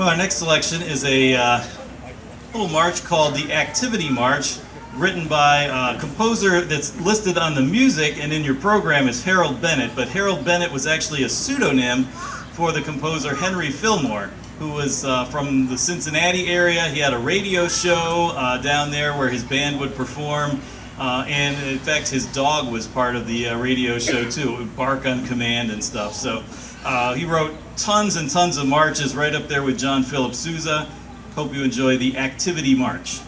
Well, our next selection is a little march called the Activity March, written by a composer that's listed on the music and in your program is Harold Bennett, but Harold Bennett was actually a pseudonym for the composer Henry Fillmore, who was from the Cincinnati area. He had a radio show down there where his band would perform, and in fact his dog was part of the radio show too. It would bark on command and stuff. So he wrote tons and tons of marches right up there with John Philip Sousa. Hope you enjoy the Activity March.